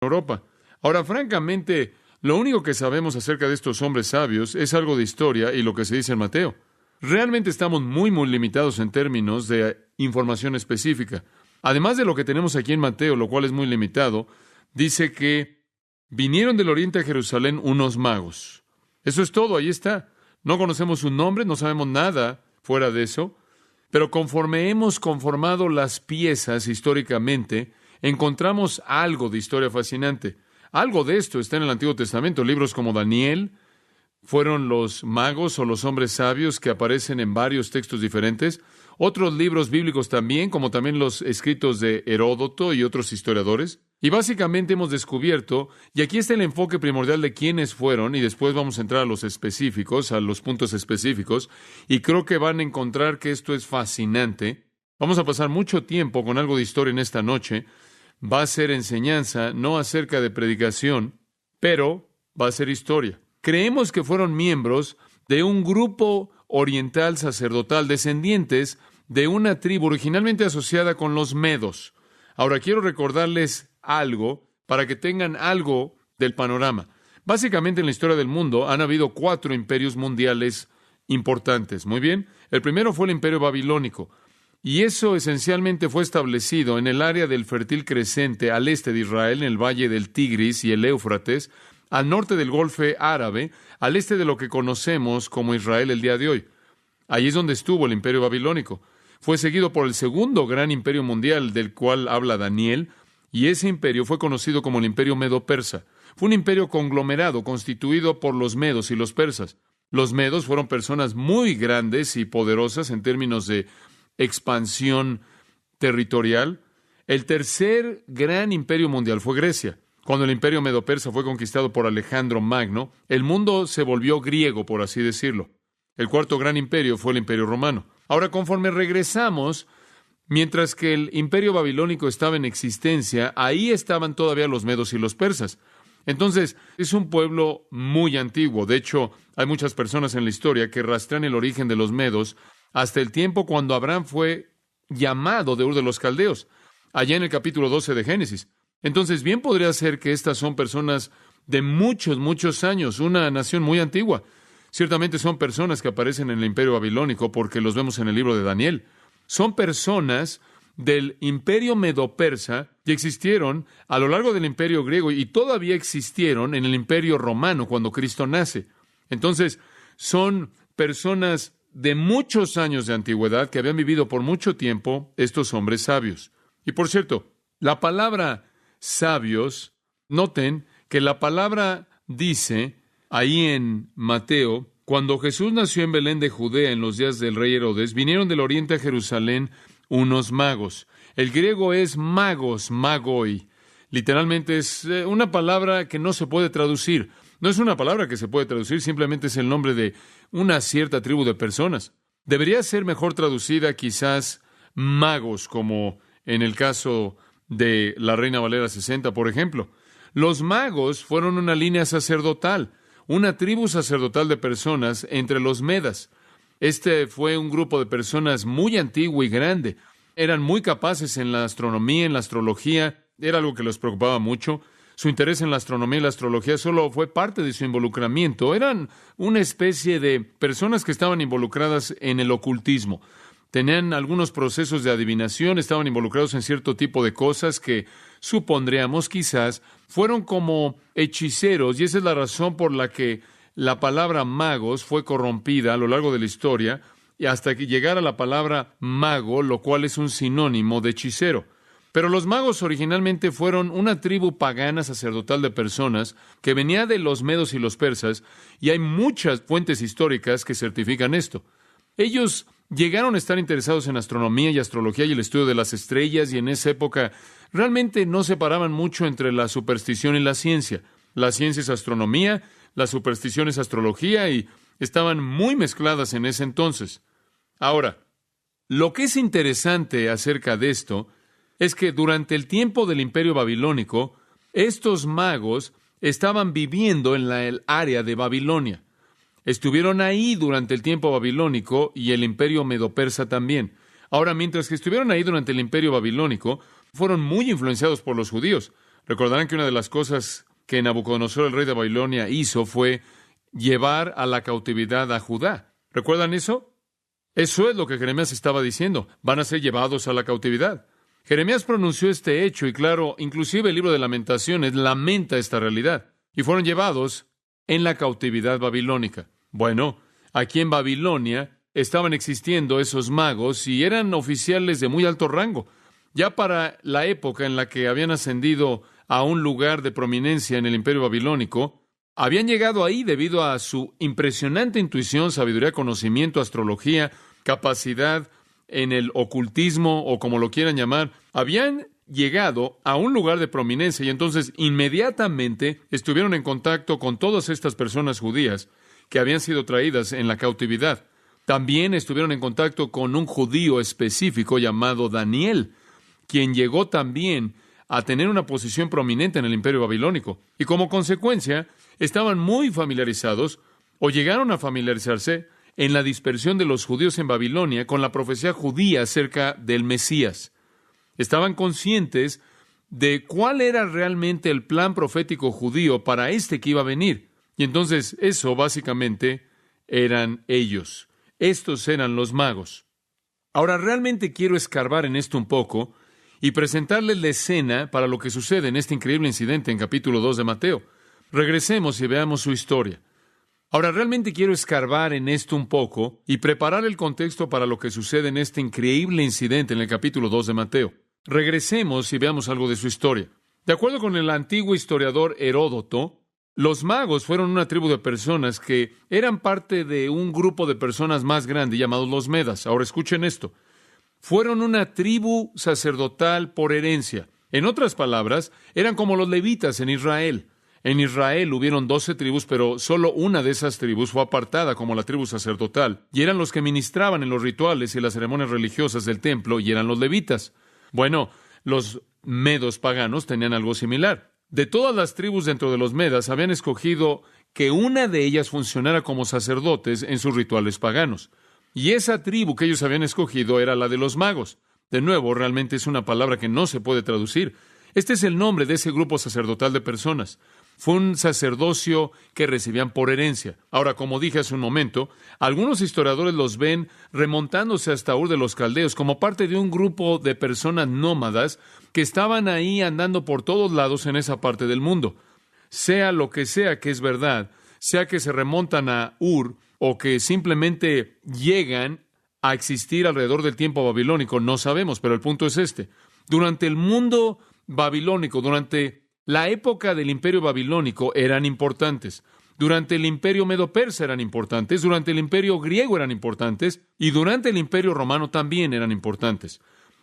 Europa. Ahora, francamente, lo único que sabemos acerca de estos hombres sabios es algo de historia y lo que se dice en Mateo. Realmente estamos muy limitados en términos de información específica. Además de lo que tenemos aquí en Mateo, lo cual es muy limitado, dice que vinieron del oriente a Jerusalén unos magos. Eso es todo, ahí está. No conocemos su nombre, no sabemos nada fuera de eso, pero conforme hemos conformado las piezas históricamente, encontramos algo de historia fascinante. Algo de esto está en el Antiguo Testamento. Libros como Daniel fueron los magos o los hombres sabios que aparecen en varios textos diferentes. Otros libros bíblicos también, como también los escritos de Heródoto y otros historiadores. Y básicamente hemos descubierto, y aquí está el enfoque primordial de quiénes fueron, y después vamos a entrar a los específicos, a los puntos específicos, y creo que van a encontrar que esto es fascinante. Vamos a pasar mucho tiempo con algo de historia en esta noche. Va a ser enseñanza, no acerca de predicación, pero va a ser historia. Creemos que fueron miembros de un grupo oriental sacerdotal, descendientes de una tribu originalmente asociada con los medos. Ahora, quiero recordarles algo para que tengan algo del panorama. Básicamente, en la historia del mundo han habido 4 imperios mundiales importantes. Muy bien. El primero fue el Imperio Babilónico. Y eso esencialmente fue establecido en el área del fértil crescente al este de Israel, en el valle del Tigris y el Éufrates, al norte del Golfo Árabe, al este de lo que conocemos como Israel el día de hoy. Allí es donde estuvo el Imperio Babilónico. Fue seguido por el segundo gran imperio mundial del cual habla Daniel, y ese imperio fue conocido como el Imperio Medo-Persa. Fue un imperio conglomerado constituido por los medos y los persas. Los medos fueron personas muy grandes y poderosas en términos de expansión territorial. El tercer gran imperio mundial fue Grecia. Cuando el imperio medo-persa fue conquistado por Alejandro Magno, el mundo se volvió griego, por así decirlo. El cuarto gran imperio fue el imperio romano. Ahora, conforme regresamos, mientras que el imperio babilónico estaba en existencia, ahí estaban todavía los medos y los persas. Entonces, es un pueblo muy antiguo. De hecho, hay muchas personas en la historia que rastrean el origen de los medos hasta el tiempo cuando Abraham fue llamado de Ur de los Caldeos, allá en el capítulo 12 de Génesis. Entonces, bien podría ser que estas son personas de muchos años, una nación muy antigua. Ciertamente son personas que aparecen en el imperio babilónico porque los vemos en el libro de Daniel. Son personas del imperio medo-persa que existieron a lo largo del imperio griego y todavía existieron en el imperio romano cuando Cristo nace. Entonces, son personas de muchos años de antigüedad que habían vivido por mucho tiempo estos hombres sabios. Y por cierto, la palabra sabios, noten que la palabra dice ahí en Mateo, cuando Jesús nació en Belén de Judea en los días del rey Herodes, vinieron del oriente a Jerusalén unos magos. El griego es magos, magoi. Literalmente es una palabra que no se puede traducir. No es una palabra que se puede traducir, simplemente es el nombre de una cierta tribu de personas. Debería ser mejor traducida quizás magos, como en el caso de la Reina Valera 60, por ejemplo. Los magos fueron una línea sacerdotal, una tribu sacerdotal de personas entre los medas. Este fue un grupo de personas muy antiguo y grande. Eran muy capaces en la astronomía, en la astrología. Era algo que les preocupaba mucho. Su interés en la astronomía y la astrología solo fue parte de su involucramiento. Eran una especie de personas que estaban involucradas en el ocultismo. Tenían algunos procesos de adivinación, estaban involucrados en cierto tipo de cosas que supondríamos quizás fueron como hechiceros, y esa es la razón por la que la palabra magos fue corrompida a lo largo de la historia y hasta que llegara la palabra mago, lo cual es un sinónimo de hechicero. Pero los magos originalmente fueron una tribu pagana sacerdotal de personas que venía de los medos y los persas, y hay muchas fuentes históricas que certifican esto. Ellos llegaron a estar interesados en astronomía y astrología y el estudio de las estrellas, y en esa época realmente no separaban mucho entre la superstición y la ciencia. La ciencia es astronomía, la superstición es astrología, y estaban muy mezcladas en ese entonces. Ahora, lo que es interesante acerca de esto es que durante el tiempo del Imperio Babilónico, estos magos estaban viviendo en el área de Babilonia. Estuvieron ahí durante el tiempo babilónico y el Imperio Medo-Persa también. Ahora, mientras que estuvieron ahí durante el Imperio Babilónico, fueron muy influenciados por los judíos. Recordarán que una de las cosas que Nabucodonosor, el rey de Babilonia, hizo fue llevar a la cautividad a Judá. ¿Recuerdan eso? Eso es lo que Jeremías estaba diciendo. Van a ser llevados a la cautividad. Jeremías pronunció este hecho y claro, inclusive el libro de Lamentaciones lamenta esta realidad. Y fueron llevados en la cautividad babilónica. Bueno, aquí en Babilonia estaban existiendo esos magos y eran oficiales de muy alto rango. Ya para la época en la que habían ascendido a un lugar de prominencia en el imperio babilónico, habían llegado ahí debido a su impresionante intuición, sabiduría, conocimiento, astrología, capacidad en el ocultismo o como lo quieran llamar. Habían llegado a un lugar de prominencia y entonces inmediatamente estuvieron en contacto con todas estas personas judías que habían sido traídas en la cautividad. También estuvieron en contacto con un judío específico llamado Daniel, quien llegó también a tener una posición prominente en el imperio babilónico. Y como consecuencia, estaban muy familiarizados, o llegaron a familiarizarse, en la dispersión de los judíos en Babilonia con la profecía judía acerca del Mesías. Estaban conscientes de cuál era realmente el plan profético judío para este que iba a venir. Y entonces eso básicamente eran ellos. Estos eran los magos. Ahora realmente quiero escarbar en esto un poco y presentarles la escena para lo que sucede en este increíble incidente en capítulo 2 de Mateo. Regresemos y veamos su historia. Ahora, realmente quiero escarbar en esto un poco y preparar el contexto para lo que sucede en este increíble incidente en el capítulo 2 de Mateo. Regresemos y veamos algo de su historia. De acuerdo con el antiguo historiador Heródoto, los magos fueron una tribu de personas que eran parte de un grupo de personas más grande llamados los Medas. Ahora escuchen esto. Fueron una tribu sacerdotal por herencia. En otras palabras, eran como los levitas en Israel. En Israel hubieron 12 tribus, pero solo una de esas tribus fue apartada como la tribu sacerdotal, y eran los que ministraban en los rituales y las ceremonias religiosas del templo, y eran los levitas. Bueno, los medos paganos tenían algo similar. De todas las tribus dentro de los medas, habían escogido que una de ellas funcionara como sacerdotes en sus rituales paganos. Y esa tribu que ellos habían escogido era la de los magos. De nuevo, realmente es una palabra que no se puede traducir. Este es el nombre de ese grupo sacerdotal de personas. Fue un sacerdocio que recibían por herencia. Ahora, como dije hace un momento, algunos historiadores los ven remontándose hasta Ur de los Caldeos como parte de un grupo de personas nómadas que estaban ahí andando por todos lados en esa parte del mundo. Sea lo que sea que es verdad, sea que se remontan a Ur o que simplemente llegan a existir alrededor del tiempo babilónico, no sabemos, pero el punto es este. Durante el mundo babilónico, durante la época del imperio babilónico eran importantes. Durante el imperio medo-persa eran importantes. Durante el imperio griego eran importantes. Y durante el imperio romano también eran importantes.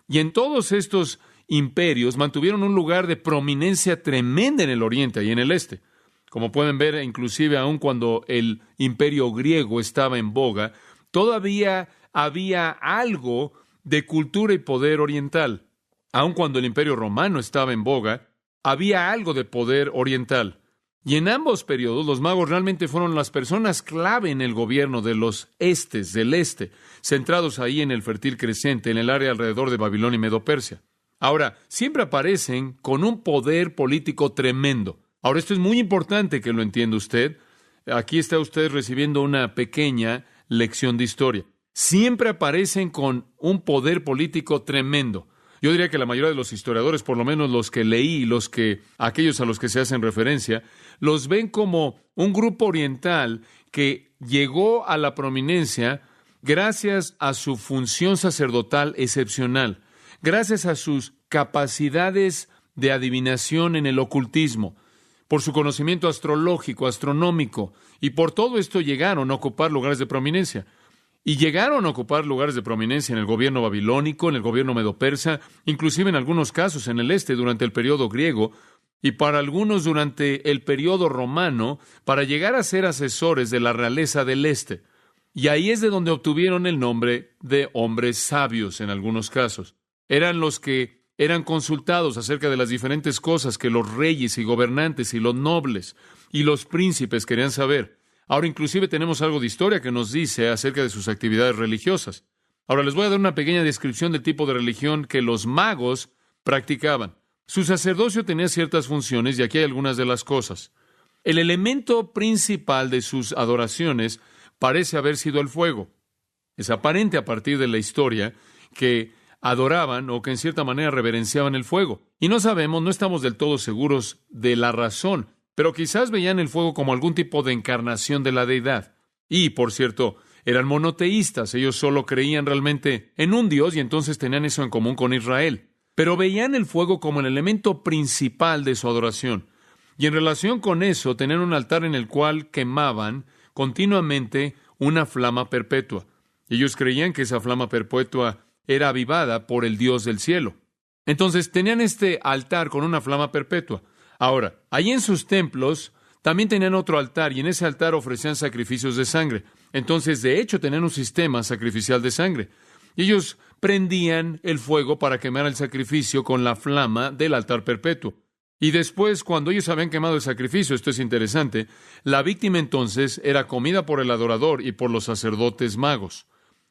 Y en todos estos imperios mantuvieron un lugar de prominencia tremenda en el oriente y en el este. Como pueden ver, inclusive aun cuando el imperio griego estaba en boga, todavía había algo de cultura y poder oriental. Aun cuando el imperio romano estaba en boga, había algo de poder oriental. Y en ambos periodos, los magos realmente fueron las personas clave en el gobierno de los estes, del este, centrados ahí en el fértil creciente, en el área alrededor de Babilonia y Medo-Persia. Ahora, siempre aparecen con un poder político tremendo. Ahora, esto es muy importante que lo entienda usted. Aquí está usted recibiendo una pequeña lección de historia. Siempre aparecen con un poder político tremendo. Yo diría que la mayoría de los historiadores, por lo menos los que leí y aquellos a los que se hacen referencia, los ven como un grupo oriental que llegó a la prominencia gracias a su función sacerdotal excepcional, gracias a sus capacidades de adivinación en el ocultismo, por su conocimiento astrológico, astronómico, y por todo esto llegaron a ocupar lugares de prominencia. Y llegaron a ocupar lugares de prominencia en el gobierno babilónico, en el gobierno medo-persa, inclusive en algunos casos en el este durante el periodo griego, y para algunos durante el periodo romano, para llegar a ser asesores de la realeza del este. Y ahí es de donde obtuvieron el nombre de hombres sabios en algunos casos. Eran los que eran consultados acerca de las diferentes cosas que los reyes y gobernantes y los nobles y los príncipes querían saber. Ahora, inclusive tenemos algo de historia que nos dice acerca de sus actividades religiosas. Ahora, les voy a dar una pequeña descripción del tipo de religión que los magos practicaban. Su sacerdocio tenía ciertas funciones y aquí hay algunas de las cosas. El elemento principal de sus adoraciones parece haber sido el fuego. Es aparente a partir de la historia que adoraban o que en cierta manera reverenciaban el fuego. Y no sabemos, no estamos del todo seguros de la razón, pero quizás veían el fuego como algún tipo de encarnación de la deidad. Y, por cierto, eran monoteístas, ellos solo creían realmente en un Dios y entonces tenían eso en común con Israel. Pero veían el fuego como el elemento principal de su adoración. Y en relación con eso, tenían un altar en el cual quemaban continuamente una flama perpetua. Ellos creían que esa flama perpetua era avivada por el Dios del cielo. Entonces, tenían este altar con una flama perpetua. Ahora, allí en sus templos también tenían otro altar y en ese altar ofrecían sacrificios de sangre. Entonces, de hecho, tenían un sistema sacrificial de sangre. Y ellos prendían el fuego para quemar el sacrificio con la flama del altar perpetuo. Y después, cuando ellos habían quemado el sacrificio, esto es interesante, la víctima entonces era comida por el adorador y por los sacerdotes magos.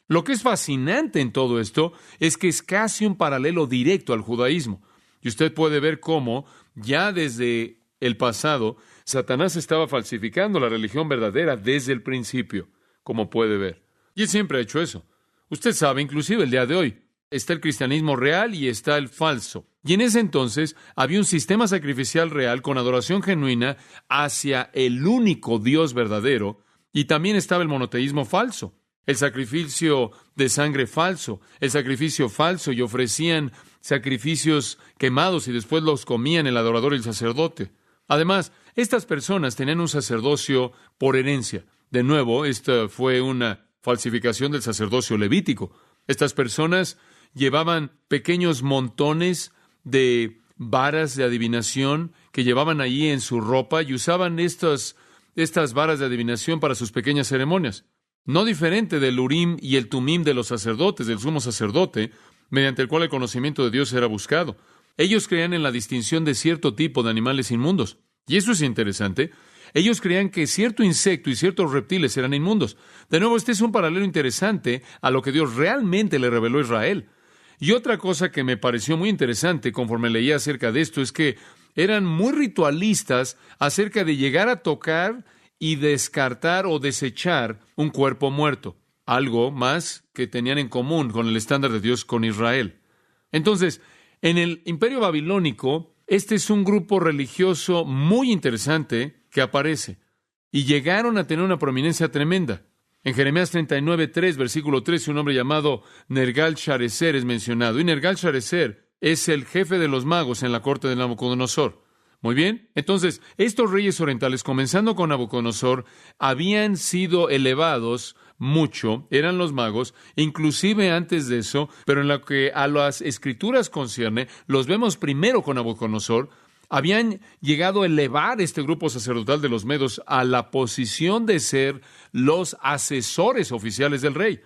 Lo que es fascinante en todo esto es que es casi un paralelo directo al judaísmo. Y usted puede ver cómo, ya desde el pasado, Satanás estaba falsificando la religión verdadera desde el principio, como puede ver. Y él siempre ha hecho eso. Usted sabe, inclusive el día de hoy, está el cristianismo real y está el falso. Y en ese entonces había un sistema sacrificial real con adoración genuina hacia el único Dios verdadero, y también estaba el monoteísmo falso, el sacrificio de sangre falso, el sacrificio falso, y ofrecían sacrificios quemados y después los comían el adorador y el sacerdote. Además, estas personas tenían un sacerdocio por herencia. De nuevo, esta fue una falsificación del sacerdocio levítico. Estas personas llevaban pequeños montones de varas de adivinación que llevaban allí en su ropa y usaban estas varas de adivinación para sus pequeñas ceremonias. No diferente del Urim y el Tumim de los sacerdotes, del sumo sacerdote, mediante el cual el conocimiento de Dios era buscado. Ellos creían en la distinción de cierto tipo de animales inmundos. Y eso es interesante. Ellos creían que cierto insecto y ciertos reptiles eran inmundos. De nuevo, este es un paralelo interesante a lo que Dios realmente le reveló a Israel. Y otra cosa que me pareció muy interesante conforme leía acerca de esto es que eran muy ritualistas acerca de llegar a tocar y descartar o desechar un cuerpo muerto. Algo más que tenían en común con el estándar de Dios con Israel. Entonces, en el Imperio Babilónico, este es un grupo religioso muy interesante que aparece. Y llegaron a tener una prominencia tremenda. En Jeremías 39:3, versículo 13, un hombre llamado Nergal-Sharezer es mencionado. Y Nergal-Sharezer es el jefe de los magos en la corte de Nabucodonosor. Muy bien. Entonces, estos reyes orientales, comenzando con Nabucodonosor, habían sido elevados mucho, eran los magos, inclusive antes de eso, pero en lo que a las escrituras concierne, los vemos primero con Nabucodonosor. Habían llegado a elevar este grupo sacerdotal de los medos a la posición de ser los asesores oficiales del rey.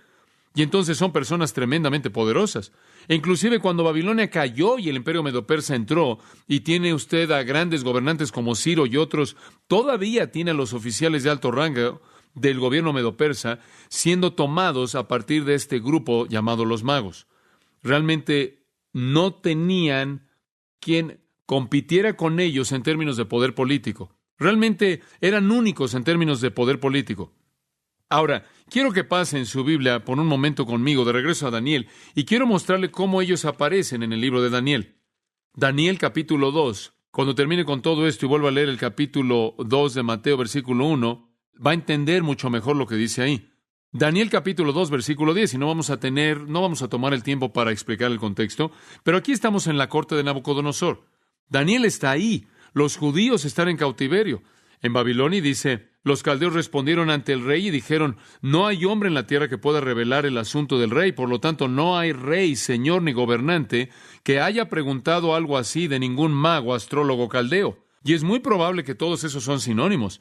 Y entonces son personas tremendamente poderosas. E inclusive cuando Babilonia cayó y el imperio medo-persa entró, y tiene usted a grandes gobernantes como Ciro y otros, todavía tiene a los oficiales de alto rango del gobierno medo-persa siendo tomados a partir de este grupo llamado los magos. Realmente no tenían quien compitiera con ellos en términos de poder político. Realmente eran únicos en términos de poder político. Ahora, quiero que pasen su Biblia por un momento conmigo, de regreso a Daniel, y quiero mostrarle cómo ellos aparecen en el libro de Daniel. Daniel capítulo 2. Cuando termine con todo esto y vuelva a leer el capítulo 2 de Mateo, versículo 1, va a entender mucho mejor lo que dice ahí. Daniel capítulo 2, versículo 10, y no vamos a tomar el tiempo para explicar el contexto, pero aquí estamos en la corte de Nabucodonosor. Daniel está ahí. Los judíos están en cautiverio. En Babilonia dice, los caldeos respondieron ante el rey y dijeron, no hay hombre en la tierra que pueda revelar el asunto del rey, por lo tanto no hay rey, señor ni gobernante que haya preguntado algo así de ningún mago, astrólogo, caldeo. Y es muy probable que todos esos son sinónimos.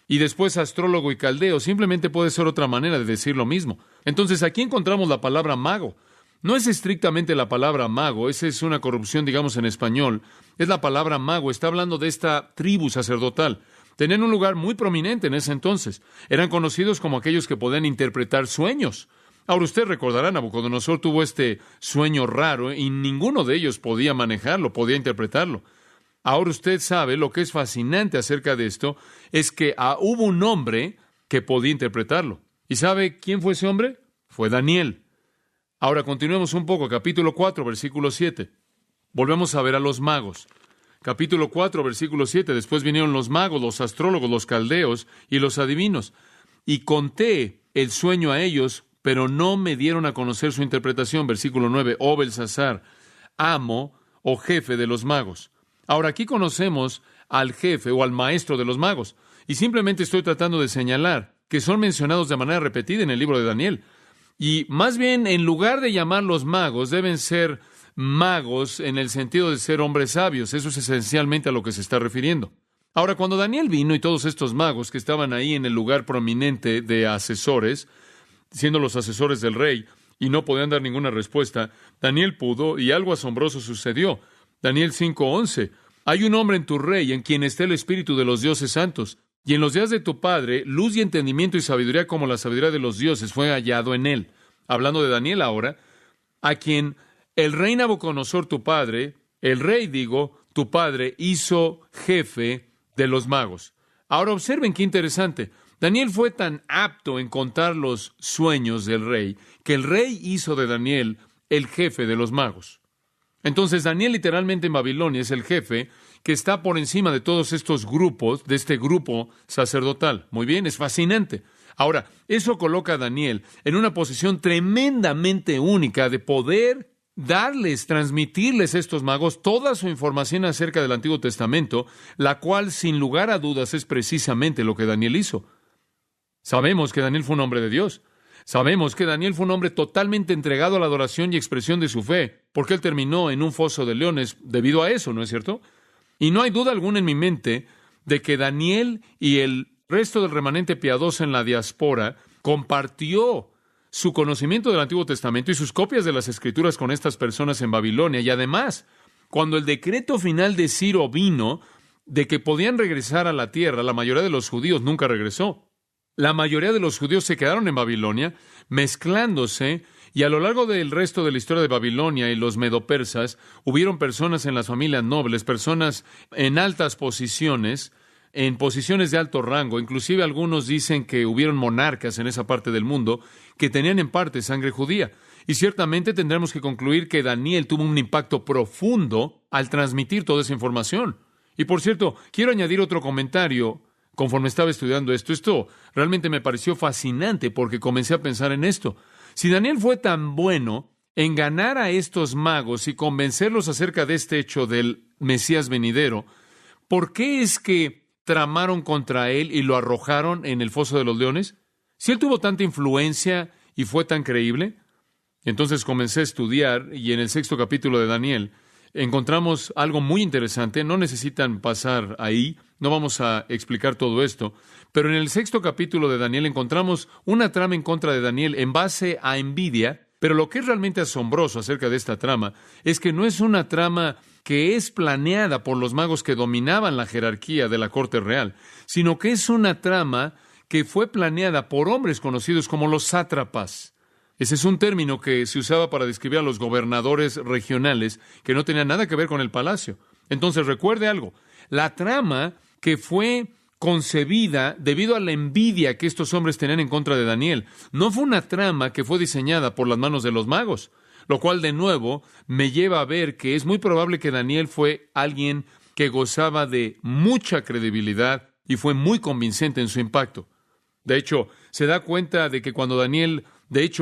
Y después astrólogo y caldeo simplemente puede ser otra manera de decir lo mismo. Entonces aquí encontramos la palabra mago. No es estrictamente la palabra mago, esa es una corrupción, digamos, en español. Es la palabra mago, está hablando de esta tribu sacerdotal. Tenían un lugar muy prominente en ese entonces. Eran conocidos como aquellos que podían interpretar sueños. Ahora usted recordará, Nabucodonosor tuvo este sueño raro y ninguno de ellos podía manejarlo, podía interpretarlo. Ahora usted sabe lo que es fascinante acerca de esto, es que hubo un hombre que podía interpretarlo. ¿Y sabe quién fue ese hombre? Fue Daniel. Ahora continuemos un poco, capítulo 4, versículo 7. Volvemos a ver a los magos. Capítulo 4, versículo 7. Después vinieron los magos, los astrólogos, los caldeos y los adivinos. Y conté el sueño a ellos, pero no me dieron a conocer su interpretación. Versículo 9. Oh Belsasar, amo o jefe de los magos. Ahora aquí conocemos al jefe o al maestro de los magos. Y simplemente estoy tratando de señalar que son mencionados de manera repetida en el libro de Daniel. Y más bien, en lugar de llamarlos magos, deben ser magos en el sentido de ser hombres sabios. Eso es esencialmente a lo que se está refiriendo. Ahora, cuando Daniel vino y todos estos magos que estaban ahí en el lugar prominente de asesores, siendo los asesores del rey, y no podían dar ninguna respuesta, Daniel pudo, y algo asombroso sucedió. Daniel 5:11. Hay un hombre en tu rey en quien está el espíritu de los dioses santos, y en los días de tu padre, luz y entendimiento y sabiduría como la sabiduría de los dioses fue hallado en él. Hablando de Daniel ahora, a quien el rey Nabucodonosor, tu padre, el rey, digo, tu padre, hizo jefe de los magos. Ahora observen qué interesante. Daniel fue tan apto en contar los sueños del rey, que el rey hizo de Daniel el jefe de los magos. Entonces, Daniel literalmente en Babilonia es el jefe que está por encima de todos estos grupos, de este grupo sacerdotal. Muy bien, es fascinante. Ahora, eso coloca a Daniel en una posición tremendamente única de poder transmitirles a estos magos toda su información acerca del Antiguo Testamento, la cual, sin lugar a dudas, es precisamente lo que Daniel hizo. Sabemos que Daniel fue un hombre de Dios. Sabemos que Daniel fue un hombre totalmente entregado a la adoración y expresión de su fe, porque él terminó en un foso de leones debido a eso, ¿no es cierto? Y no hay duda alguna en mi mente de que Daniel y el resto del remanente piadoso en la diáspora compartió su conocimiento del Antiguo Testamento y sus copias de las Escrituras con estas personas en Babilonia. Y además, cuando el decreto final de Ciro vino de que podían regresar a la tierra, la mayoría de los judíos nunca regresó. La mayoría de los judíos se quedaron en Babilonia, mezclándose, y a lo largo del resto de la historia de Babilonia y los medopersas, hubieron personas en las familias nobles, personas en altas posiciones, en posiciones de alto rango. Inclusive algunos dicen que hubieron monarcas en esa parte del mundo que tenían en parte sangre judía. Y ciertamente tendremos que concluir que Daniel tuvo un impacto profundo al transmitir toda esa información. Y por cierto, quiero añadir otro comentario. Conforme estaba estudiando esto realmente me pareció fascinante porque comencé a pensar en esto. Si Daniel fue tan bueno en ganar a estos magos y convencerlos acerca de este hecho del Mesías venidero, ¿por qué es que tramaron contra él y lo arrojaron en el foso de los leones? Si él tuvo tanta influencia y fue tan creíble. Entonces comencé a estudiar y en el 6º capítulo de Daniel encontramos algo muy interesante. No necesitan pasar ahí, no vamos a explicar todo esto, pero en el 6º capítulo de Daniel encontramos una trama en contra de Daniel en base a envidia, pero lo que es realmente asombroso acerca de esta trama es que no es una trama que es planeada por los magos que dominaban la jerarquía de la corte real, sino que es una trama que fue planeada por hombres conocidos como los sátrapas. Ese es un término que se usaba para describir a los gobernadores regionales que no tenían nada que ver con el palacio. Entonces, recuerde algo, la trama que fue concebida debido a la envidia que estos hombres tenían en contra de Daniel, no fue una trama que fue diseñada por las manos de los magos, lo cual de nuevo me lleva a ver que es muy probable que Daniel fue alguien que gozaba de mucha credibilidad y fue muy convincente en su impacto. De hecho, se da cuenta de que cuando Daniel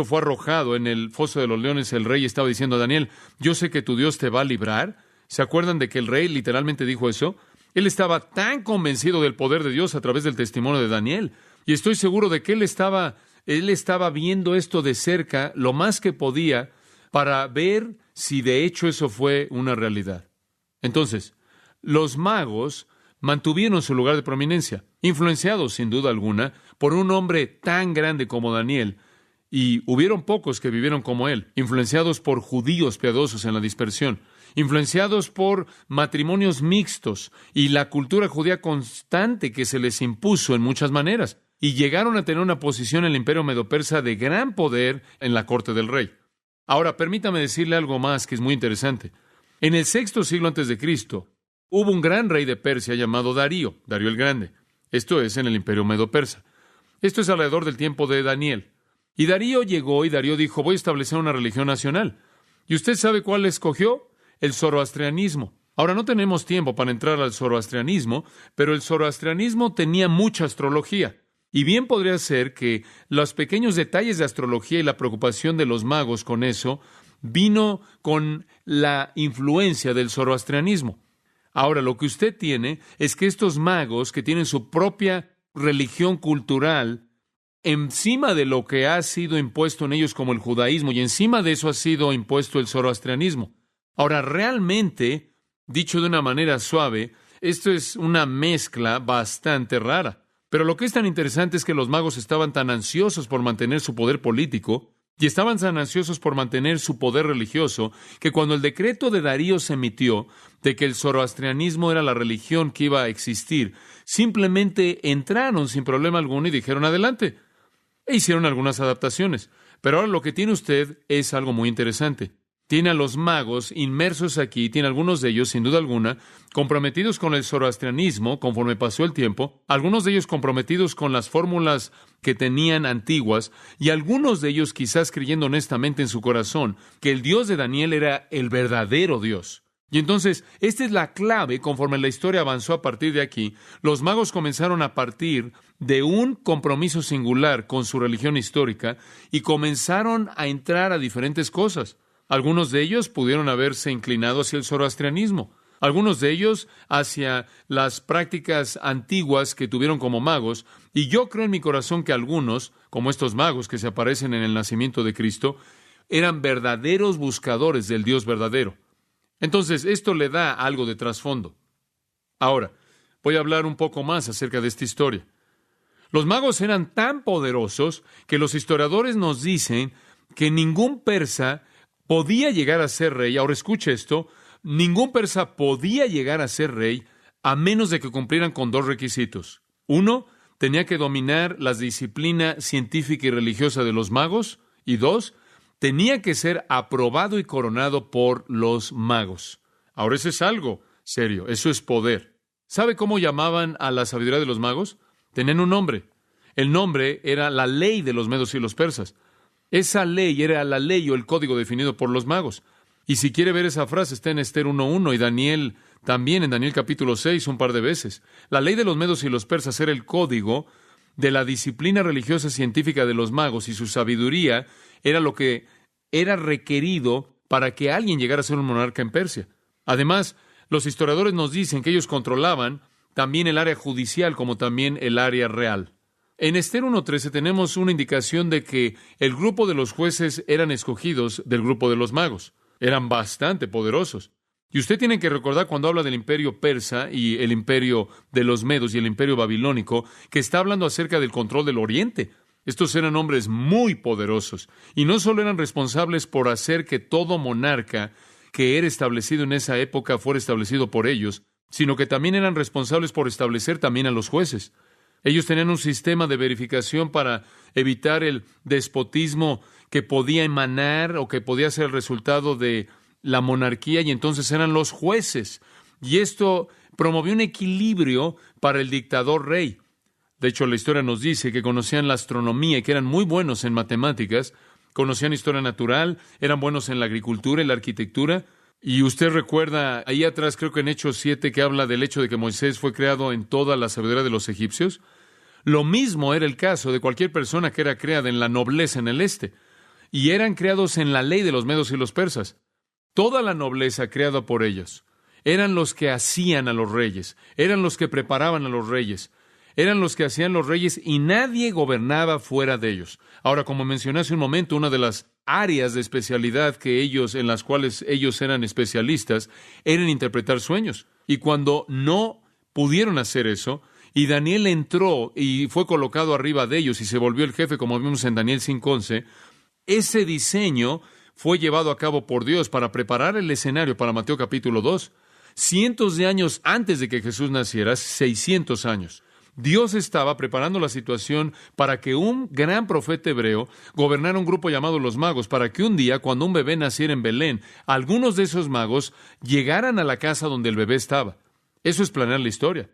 fue arrojado en el foso de los leones, el rey estaba diciendo a Daniel, yo sé que tu Dios te va a librar. ¿Se acuerdan de que el rey literalmente dijo eso? Él estaba tan convencido del poder de Dios a través del testimonio de Daniel. Y estoy seguro de que él estaba viendo esto de cerca lo más que podía para ver si de hecho eso fue una realidad. Entonces, los magos mantuvieron su lugar de prominencia, influenciados sin duda alguna por un hombre tan grande como Daniel. Y hubieron pocos que vivieron como él, influenciados por judíos piadosos en la dispersión, influenciados por matrimonios mixtos y la cultura judía constante que se les impuso en muchas maneras. y llegaron a tener una posición en el imperio medo-persa de gran poder en la corte del rey. Ahora, permítame decirle algo más que es muy interesante. En el sexto siglo antes de Cristo, hubo un gran rey de Persia llamado Darío el Grande. Esto es en el imperio medo-persa. Esto es alrededor del tiempo de Daniel. Y Darío llegó y Darío dijo, voy a establecer una religión nacional. ¿Y usted sabe cuál escogió? El zoroastrianismo. Ahora, no tenemos tiempo para entrar al zoroastrianismo, pero el zoroastrianismo tenía mucha astrología. Y bien podría ser que los pequeños detalles de astrología y la preocupación de los magos con eso vino con la influencia del zoroastrianismo. Ahora, lo que usted tiene es que estos magos que tienen su propia religión cultural, encima de lo que ha sido impuesto en ellos como el judaísmo, y encima de eso ha sido impuesto el zoroastrianismo. Ahora, realmente, dicho de una manera suave, esto es una mezcla bastante rara. Pero lo que es tan interesante es que los magos estaban tan ansiosos por mantener su poder político y estaban tan ansiosos por mantener su poder religioso que cuando el decreto de Darío se emitió de que el zoroastrianismo era la religión que iba a existir, simplemente entraron sin problema alguno y dijeron adelante. E hicieron algunas adaptaciones. Pero ahora lo que tiene usted es algo muy interesante. Tiene a los magos inmersos aquí, tiene algunos de ellos, sin duda alguna, comprometidos con el zoroastrianismo conforme pasó el tiempo, algunos de ellos comprometidos con las fórmulas que tenían antiguas, y algunos de ellos quizás creyendo honestamente en su corazón que el Dios de Daniel era el verdadero Dios. Y entonces, esta es la clave conforme la historia avanzó a partir de aquí. Los magos comenzaron a partir de un compromiso singular con su religión histórica y comenzaron a entrar a diferentes cosas. Algunos de ellos pudieron haberse inclinado hacia el zoroastrianismo, algunos de ellos hacia las prácticas antiguas que tuvieron como magos, y yo creo en mi corazón que algunos, como estos magos que se aparecen en el nacimiento de Cristo, eran verdaderos buscadores del Dios verdadero. Entonces, esto le da algo de trasfondo. Ahora, voy a hablar un poco más acerca de esta historia. Los magos eran tan poderosos que los historiadores nos dicen que ningún persa podía llegar a ser rey. Ahora escuche esto, ningún persa podía llegar a ser rey a menos de que cumplieran con dos requisitos. Uno, tenía que dominar la disciplina científica y religiosa de los magos. Y dos, tenía que ser aprobado y coronado por los magos. Ahora eso es algo serio, eso es poder. ¿Sabe cómo llamaban a la sabiduría de los magos? Tenían un nombre. El nombre era la ley de los medos y los persas. Esa ley era la ley o el código definido por los magos. Y si quiere ver esa frase, está en Esther 1:1 y Daniel también en Daniel capítulo 6 un par de veces. La ley de los medos y los persas era el código de la disciplina religiosa científica de los magos, y su sabiduría era lo que era requerido para que alguien llegara a ser un monarca en Persia. Además, los historiadores nos dicen que ellos controlaban también el área judicial como también el área real. En Esther 1:13 tenemos una indicación de que el grupo de los jueces eran escogidos del grupo de los magos. Eran bastante poderosos. Y usted tiene que recordar cuando habla del imperio persa y el imperio de los medos y el imperio babilónico, que está hablando acerca del control del oriente. Estos eran hombres muy poderosos. Y no solo eran responsables por hacer que todo monarca que era establecido en esa época fuera establecido por ellos, sino que también eran responsables por establecer también a los jueces. Ellos tenían un sistema de verificación para evitar el despotismo que podía emanar o que podía ser el resultado de la monarquía, y entonces eran los jueces. Y esto promovió un equilibrio para el dictador rey. De hecho, la historia nos dice que conocían la astronomía y que eran muy buenos en matemáticas, conocían historia natural, eran buenos en la agricultura y la arquitectura. Y usted recuerda ahí atrás, creo que en Hechos 7, que habla del hecho de que Moisés fue creado en toda la sabiduría de los egipcios. Lo mismo era el caso de cualquier persona que era creada en la nobleza en el este. Y eran creados en la ley de los medos y los persas. Toda la nobleza creada por ellos. Eran los que hacían a los reyes. Eran los que preparaban a los reyes. Eran los que hacían los reyes y nadie gobernaba fuera de ellos. Ahora, como mencioné hace un momento, una de las áreas de especialidad en las cuales ellos eran especialistas, era en interpretar sueños. Y cuando no pudieron hacer eso, y Daniel entró y fue colocado arriba de ellos y se volvió el jefe, como vimos en Daniel 5:11, ese diseño fue llevado a cabo por Dios para preparar el escenario para Mateo capítulo 2. Cientos de años antes de que Jesús naciera, 600 años. Dios estaba preparando la situación para que un gran profeta hebreo gobernara un grupo llamado los magos, para que un día, cuando un bebé naciera en Belén, algunos de esos magos llegaran a la casa donde el bebé estaba. Eso es planear la historia.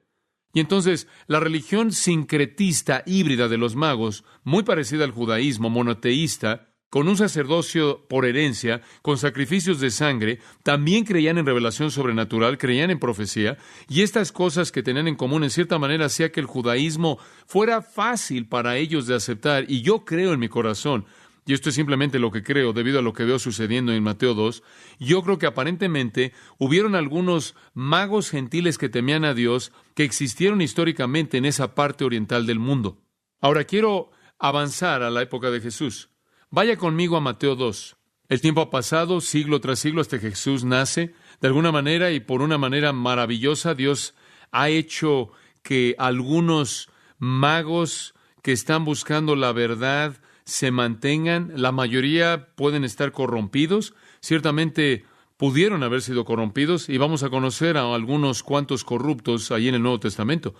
Y entonces, la religión sincretista híbrida de los magos, muy parecida al judaísmo monoteísta, con un sacerdocio por herencia, con sacrificios de sangre, también creían en revelación sobrenatural, creían en profecía, y estas cosas que tenían en común en cierta manera hacía que el judaísmo fuera fácil para ellos de aceptar, y yo creo en mi corazón, y esto es simplemente lo que creo debido a lo que veo sucediendo en Mateo 2, yo creo que aparentemente hubieron algunos magos gentiles que temían a Dios que existieron históricamente en esa parte oriental del mundo. Ahora quiero avanzar a la época de Jesús. Vaya conmigo a Mateo 2. El tiempo ha pasado, siglo tras siglo, hasta que Jesús nace. De alguna manera y por una manera maravillosa, Dios ha hecho que algunos magos que están buscando la verdad se mantengan. La mayoría pueden estar corrompidos. Ciertamente pudieron haber sido corrompidos y vamos a conocer a algunos cuantos corruptos ahí en el Nuevo Testamento.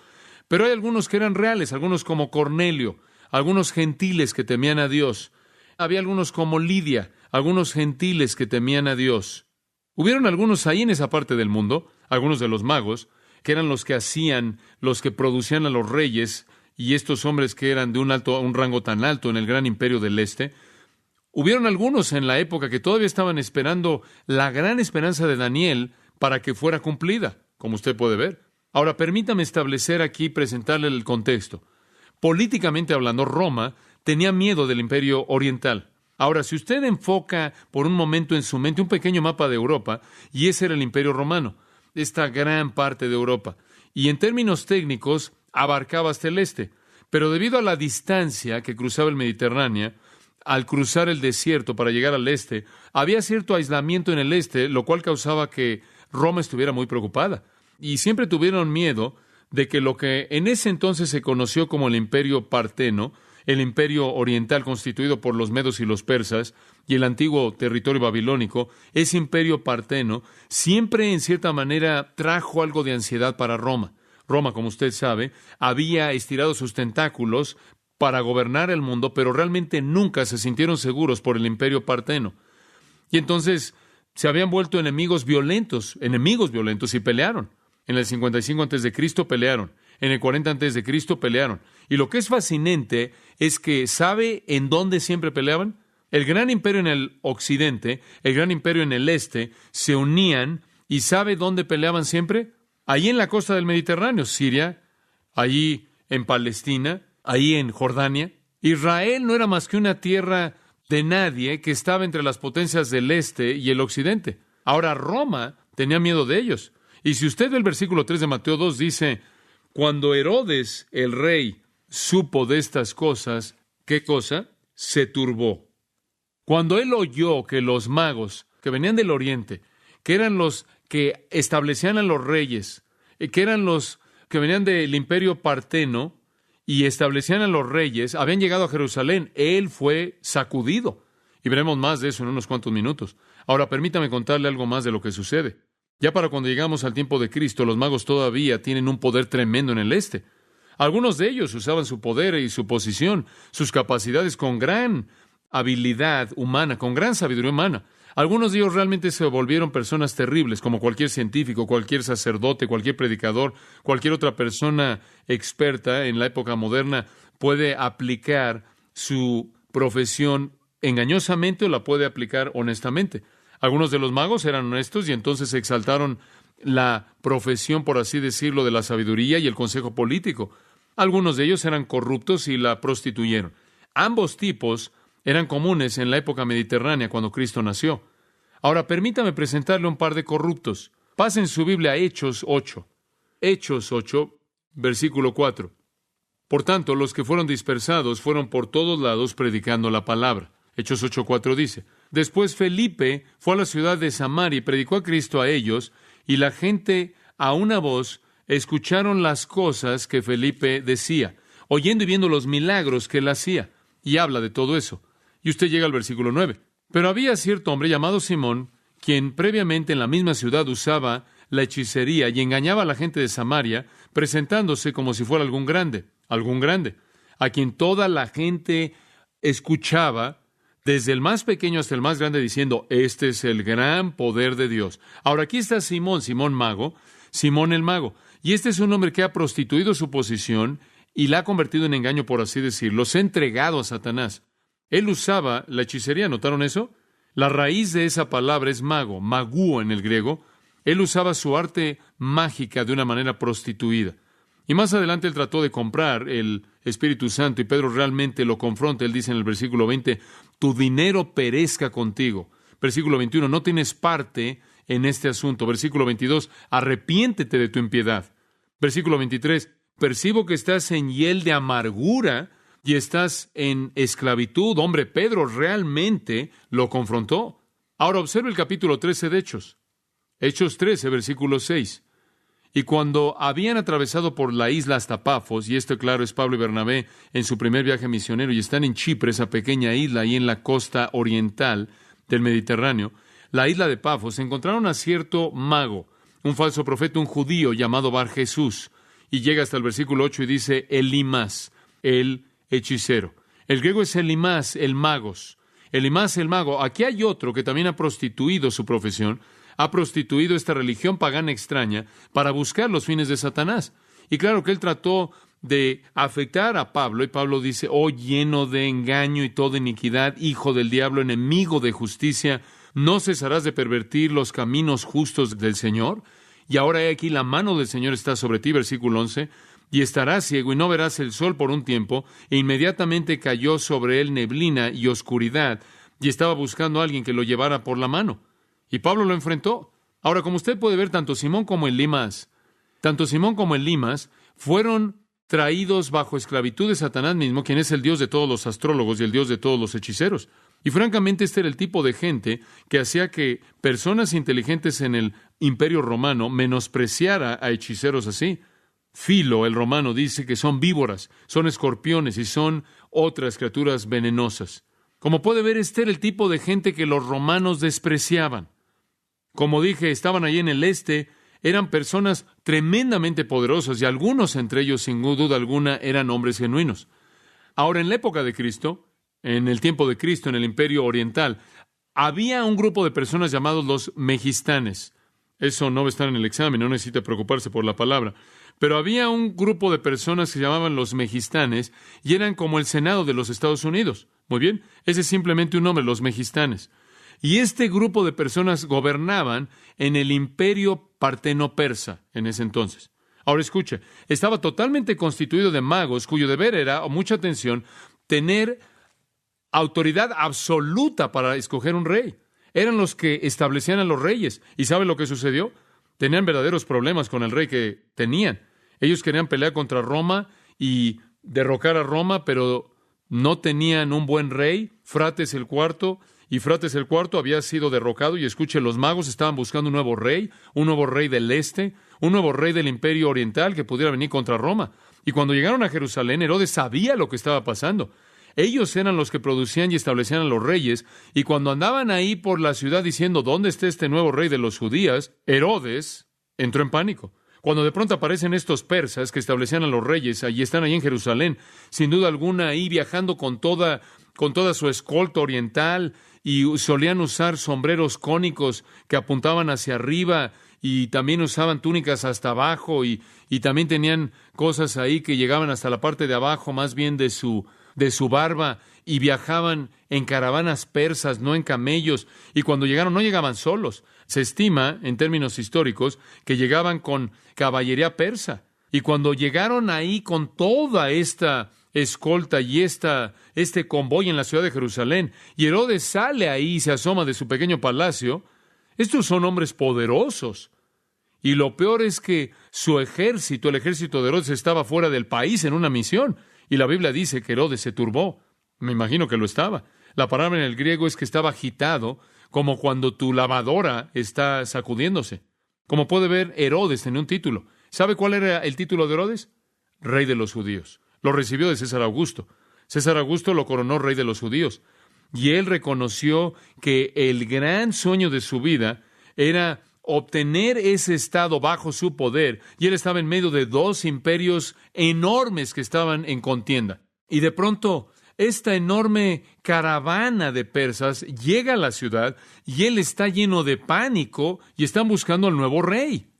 Pero hay algunos que eran reales, algunos como Cornelio, algunos gentiles que temían a Dios. Había algunos como Lidia, algunos gentiles que temían a Dios. Hubieron algunos ahí en esa parte del mundo, algunos de los magos, que eran los que hacían, los que producían a los reyes, y estos hombres que eran de un rango tan alto en el gran imperio del este. Hubieron algunos en la época que todavía estaban esperando la gran esperanza de Daniel para que fuera cumplida, como usted puede ver. Ahora, permítame establecer aquí, presentarle el contexto. Políticamente hablando, Roma tenía miedo del imperio oriental. Ahora, si usted enfoca por un momento en su mente un pequeño mapa de Europa, y ese era el imperio romano, esta gran parte de Europa, y en términos técnicos abarcaba hasta el este, pero debido a la distancia que cruzaba el Mediterráneo, al cruzar el desierto para llegar al este, había cierto aislamiento en el este, lo cual causaba que Roma estuviera muy preocupada. Y siempre tuvieron miedo de que lo que en ese entonces se conoció como el imperio parteno, el imperio oriental constituido por los medos y los persas y el antiguo territorio babilónico, ese imperio parteno siempre en cierta manera trajo algo de ansiedad para Roma. Roma, como usted sabe, había estirado sus tentáculos para gobernar el mundo, pero realmente nunca se sintieron seguros por el imperio parteno. Y entonces se habían vuelto enemigos violentos y pelearon. En el 55 a.C. pelearon. En el 40 a.C. pelearon. Y lo que es fascinante es que, ¿sabe en dónde siempre peleaban? El gran imperio en el occidente, el gran imperio en el este, se unían. ¿Y sabe dónde peleaban siempre? Allí en la costa del Mediterráneo, Siria, allí en Palestina, allí en Jordania. Israel no era más que una tierra de nadie que estaba entre las potencias del este y el occidente. Ahora Roma tenía miedo de ellos. Y si usted ve el versículo 3 de Mateo 2, dice: cuando Herodes, el rey, supo de estas cosas, ¿qué cosa? Se turbó. Cuando él oyó que los magos que venían del oriente, que eran los que establecían a los reyes, que eran los que venían del imperio parteno y establecían a los reyes, habían llegado a Jerusalén, él fue sacudido. Y veremos más de eso en unos cuantos minutos. Ahora, permítame contarle algo más de lo que sucede. Ya para cuando llegamos al tiempo de Cristo, los magos todavía tienen un poder tremendo en el este. Algunos de ellos usaban su poder y su posición, sus capacidades con gran habilidad humana, con gran sabiduría humana. Algunos de ellos realmente se volvieron personas terribles, como cualquier científico, cualquier sacerdote, cualquier predicador, cualquier otra persona experta en la época moderna puede aplicar su profesión engañosamente o la puede aplicar honestamente. Algunos de los magos eran honestos y entonces exaltaron la profesión, por así decirlo, de la sabiduría y el consejo político. Algunos de ellos eran corruptos y la prostituyeron. Ambos tipos eran comunes en la época mediterránea cuando Cristo nació. Ahora, permítame presentarle un par de corruptos. Pasen su Biblia a Hechos 8. Hechos 8, versículo 4. Por tanto, los que fueron dispersados fueron por todos lados predicando la palabra. Hechos 8:4 dice: después Felipe fue a la ciudad de Samaria y predicó a Cristo a ellos, y la gente a una voz escucharon las cosas que Felipe decía, oyendo y viendo los milagros que él hacía. Y habla de todo eso. Y usted llega al versículo 9. Pero había cierto hombre llamado Simón, quien previamente en la misma ciudad usaba la hechicería y engañaba a la gente de Samaria, presentándose como si fuera algún grande, a quien toda la gente escuchaba, desde el más pequeño hasta el más grande, diciendo, este es el gran poder de Dios. Ahora aquí está Simón el mago, y este es un hombre que ha prostituido su posición y la ha convertido en engaño, por así decirlo, se ha entregado a Satanás. Él usaba la hechicería, ¿notaron eso? La raíz de esa palabra es mago, magúo en el griego. Él usaba su arte mágica de una manera prostituida. Y más adelante él trató de comprar el Espíritu Santo y Pedro realmente lo confronta. Él dice en el versículo 20, tu dinero perezca contigo. Versículo 21, no tienes parte en este asunto. Versículo 22, arrepiéntete de tu impiedad. Versículo 23, percibo que estás en hiel de amargura y estás en esclavitud. Hombre, Pedro realmente lo confrontó. Ahora observe el capítulo 13 de Hechos. Hechos 13, versículo 6. Y cuando habían atravesado por la isla hasta Pafos, y esto claro es Pablo y Bernabé en su primer viaje misionero, y están en Chipre, esa pequeña isla ahí en la costa oriental del Mediterráneo, la isla de Pafos, encontraron a cierto mago, un falso profeta, un judío llamado Bar Jesús, y llega hasta el versículo 8 y dice, Elimas, el hechicero. El griego es Elimas, el magos. Elimas, el mago. Aquí hay otro que también ha prostituido su profesión, ha prostituido esta religión pagana extraña para buscar los fines de Satanás. Y claro que él trató de afectar a Pablo, y Pablo dice, oh, lleno de engaño y toda iniquidad, hijo del diablo, enemigo de justicia, ¿no cesarás de pervertir los caminos justos del Señor? Y ahora he aquí la mano del Señor está sobre ti, versículo 11, y estarás ciego y no verás el sol por un tiempo, e inmediatamente cayó sobre él neblina y oscuridad, y estaba buscando a alguien que lo llevara por la mano. Y Pablo lo enfrentó. Ahora, como usted puede ver, tanto Simón como Elimas fueron traídos bajo esclavitud de Satanás mismo, quien es el Dios de todos los astrólogos y el Dios de todos los hechiceros. Y francamente, este era el tipo de gente que hacía que personas inteligentes en el Imperio Romano menospreciara a hechiceros así. Filo, el romano, dice que son víboras, son escorpiones y son otras criaturas venenosas. Como puede ver, este era el tipo de gente que los romanos despreciaban. Como dije, estaban allí en el este, eran personas tremendamente poderosas y algunos entre ellos, sin duda alguna, eran hombres genuinos. Ahora, en la época de Cristo, en el tiempo de Cristo, en el Imperio Oriental, había un grupo de personas llamados los megistanes. Eso no va a estar en el examen, no necesita preocuparse por la palabra. Pero había un grupo de personas que se llamaban los megistanes y eran como el Senado de los Estados Unidos. Muy bien, ese es simplemente un nombre, los megistanes. Y este grupo de personas gobernaban en el imperio parteno-persa en ese entonces. Ahora escucha, estaba totalmente constituido de magos cuyo deber era, o mucha atención, tener autoridad absoluta para escoger un rey. Eran los que establecían a los reyes. ¿Y sabe lo que sucedió? Tenían verdaderos problemas con el rey que tenían. Ellos querían pelear contra Roma y derrocar a Roma, pero no tenían un buen rey. Frates el cuarto había sido derrocado, y escuche, los magos estaban buscando un nuevo rey del este, un nuevo rey del Imperio Oriental que pudiera venir contra Roma. Y cuando llegaron a Jerusalén, Herodes sabía lo que estaba pasando. Ellos eran los que producían y establecían a los reyes, y cuando andaban ahí por la ciudad diciendo, ¿dónde está este nuevo rey de los judíos? Herodes entró en pánico. Cuando de pronto aparecen estos persas que establecían a los reyes, allí están ahí en Jerusalén, sin duda alguna ahí viajando con toda su escolta oriental, y solían usar sombreros cónicos que apuntaban hacia arriba, y también usaban túnicas hasta abajo, y también tenían cosas ahí que llegaban hasta la parte de abajo, más bien de su barba, y viajaban en caravanas persas, no en camellos, y cuando llegaron no llegaban solos. Se estima, en términos históricos, que llegaban con caballería persa, y cuando llegaron ahí con toda esta escolta y este convoy en la ciudad de Jerusalén, y Herodes sale ahí y se asoma de su pequeño palacio, estos son hombres poderosos. Y lo peor es que su ejército, el ejército de Herodes, estaba fuera del país en una misión. Y la Biblia dice que Herodes se turbó. Me imagino que lo estaba. La palabra en el griego es que estaba agitado, como cuando tu lavadora está sacudiéndose. Como puede ver, Herodes tenía un título. ¿Sabe cuál era el título de Herodes? Rey de los judíos. Lo recibió de César Augusto. César Augusto lo coronó rey de los judíos. Y él reconoció que el gran sueño de su vida era obtener ese estado bajo su poder, y él estaba en medio de dos imperios enormes que estaban en contienda. Y de pronto, esta enorme caravana de persas llega a la ciudad y él está lleno de pánico y están buscando al nuevo rey.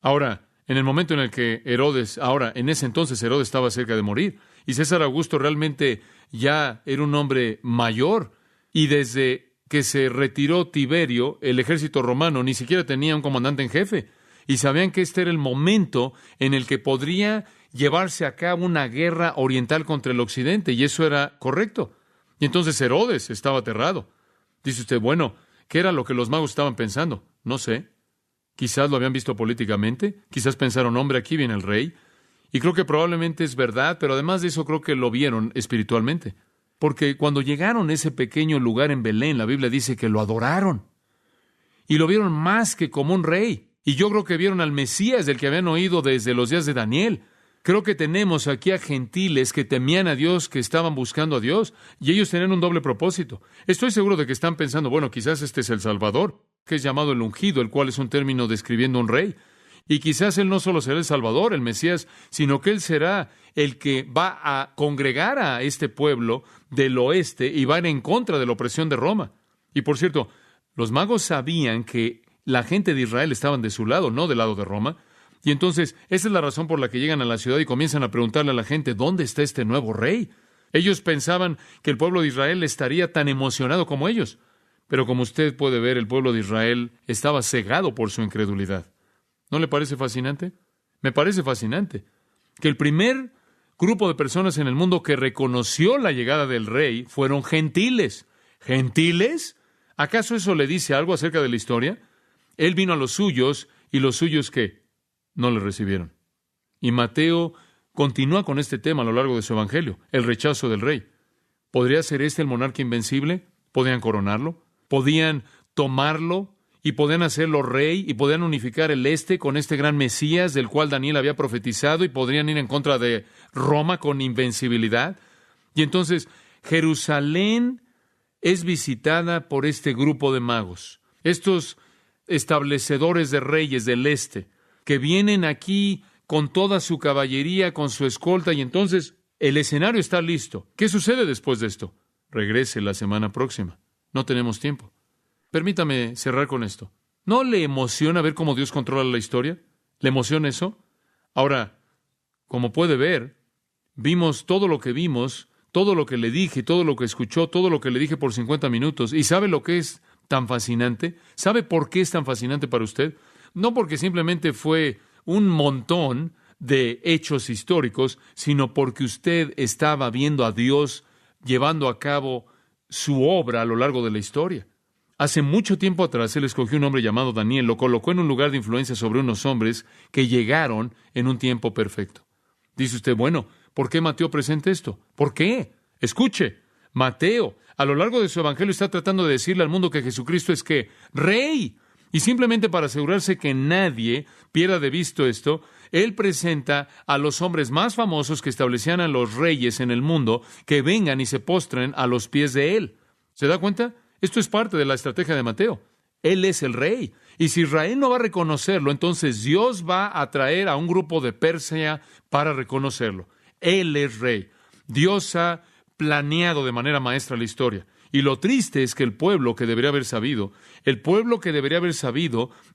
Ahora, en el momento en el que en ese entonces Herodes estaba cerca de morir, y César Augusto realmente ya era un hombre mayor, y desde que se retiró Tiberio, el ejército romano ni siquiera tenía un comandante en jefe, y sabían que este era el momento en el que podría llevarse a cabo una guerra oriental contra el occidente, y eso era correcto. Y entonces Herodes estaba aterrado. Dice usted, bueno, ¿qué era lo que los magos estaban pensando? No sé. Quizás lo habían visto políticamente, quizás pensaron, hombre, aquí viene el rey. Y creo que probablemente es verdad, pero además de eso creo que lo vieron espiritualmente. Porque cuando llegaron a ese pequeño lugar en Belén, la Biblia dice que lo adoraron. Y lo vieron más que como un rey. Y yo creo que vieron al Mesías del que habían oído desde los días de Daniel. Creo que tenemos aquí a gentiles que temían a Dios, que estaban buscando a Dios, y ellos tenían un doble propósito. Estoy seguro de que están pensando, bueno, quizás este es el Salvador, que es llamado el ungido, el cual es un término describiendo un rey. Y quizás él no solo será el Salvador, el Mesías, sino que él será el que va a congregar a este pueblo del oeste y va a ir en contra de la opresión de Roma. Y por cierto, los magos sabían que la gente de Israel estaban de su lado, no del lado de Roma. Y entonces, esa es la razón por la que llegan a la ciudad y comienzan a preguntarle a la gente, ¿dónde está este nuevo rey? Ellos pensaban que el pueblo de Israel estaría tan emocionado como ellos. Pero como usted puede ver, el pueblo de Israel estaba cegado por su incredulidad. ¿No le parece fascinante? Me parece fascinante que el primer grupo de personas en el mundo que reconoció la llegada del rey fueron gentiles. ¿Gentiles? ¿Acaso eso le dice algo acerca de la historia? Él vino a los suyos, y los suyos, ¿qué? No le recibieron. Y Mateo continúa con este tema a lo largo de su evangelio, el rechazo del rey. ¿Podría ser este el monarca invencible? ¿Podían coronarlo? ¿Podían tomarlo? Y podían hacerlo rey, y podían unificar el este con este gran Mesías del cual Daniel había profetizado, y podrían ir en contra de Roma con invencibilidad. Y entonces Jerusalén es visitada por este grupo de magos, estos establecedores de reyes del este, que vienen aquí con toda su caballería, con su escolta, y entonces el escenario está listo. ¿Qué sucede después de esto? Regrese la semana próxima. No tenemos tiempo. Permítame cerrar con esto. ¿No le emociona ver cómo Dios controla la historia? ¿Le emociona eso? Ahora, como puede ver, vimos todo lo que vimos, todo lo que le dije, todo lo que escuchó, todo lo que le dije por 50 minutos. ¿Y sabe lo que es tan fascinante? ¿Sabe por qué es tan fascinante para usted? No porque simplemente fue un montón de hechos históricos, sino porque usted estaba viendo a Dios llevando a cabo su obra a lo largo de la historia. Hace mucho tiempo atrás, él escogió un hombre llamado Daniel, lo colocó en un lugar de influencia sobre unos hombres que llegaron en un tiempo perfecto. Dice usted, bueno, ¿por qué Mateo presenta esto? ¿Por qué? Escuche, Mateo, a lo largo de su evangelio está tratando de decirle al mundo que Jesucristo es ¿qué? Rey. Y simplemente para asegurarse que nadie pierda de vista esto, él presenta a los hombres más famosos que establecían a los reyes en el mundo que vengan y se postren a los pies de él. ¿Se da cuenta? Esto es parte de la estrategia de Mateo. Él es el rey. Y si Israel no va a reconocerlo, entonces Dios va a traer a un grupo de Persia para reconocerlo. Él es rey. Dios ha planeado de manera maestra la historia. Y lo triste es que el pueblo que debería haber sabido,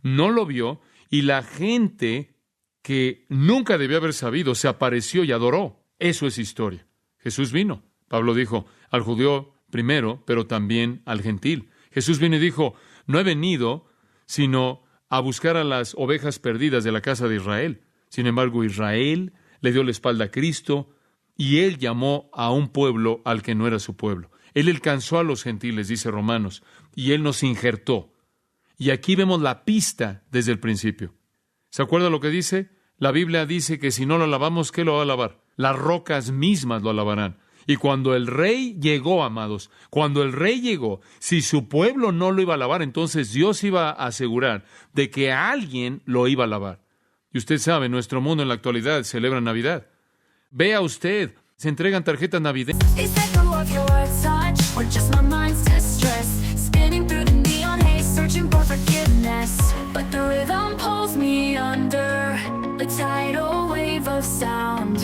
no lo vio, y la gente que nunca debió haber sabido se apareció y adoró. Eso es historia. Jesús vino. Pablo dijo, al judío primero, pero también al gentil. Jesús vino y dijo, no he venido sino a buscar a las ovejas perdidas de la casa de Israel. Sin embargo, Israel le dio la espalda a Cristo y él llamó a un pueblo al que no era su pueblo. Él alcanzó a los gentiles, dice Romanos, y él nos injertó. Y aquí vemos la pista desde el principio. ¿Se acuerda lo que dice? La Biblia dice que si no lo alabamos, ¿qué lo va a alabar? Las rocas mismas lo alabarán. Y cuando el rey llegó, amados, si su pueblo no lo iba a alabar, entonces Dios iba a asegurar de que alguien lo iba a alabar. Y usted sabe, nuestro mundo en la actualidad celebra Navidad. Vea usted, se entregan tarjetas navideñas. Or just my mind's too stressed, spinning through the neon haze, searching for forgiveness. but the rhythm pulls me under. A tidal wave of sound,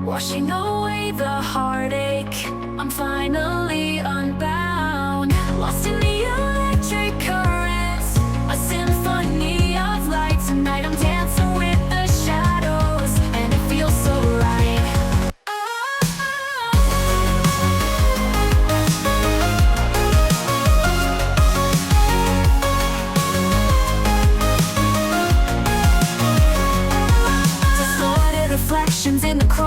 washing away the heartache. I'm finally unbound, lost in the electric currents, a symphony of light. Tonight I'm dancing with the shadows, and it feels so right. Distorted reflections in the crowd.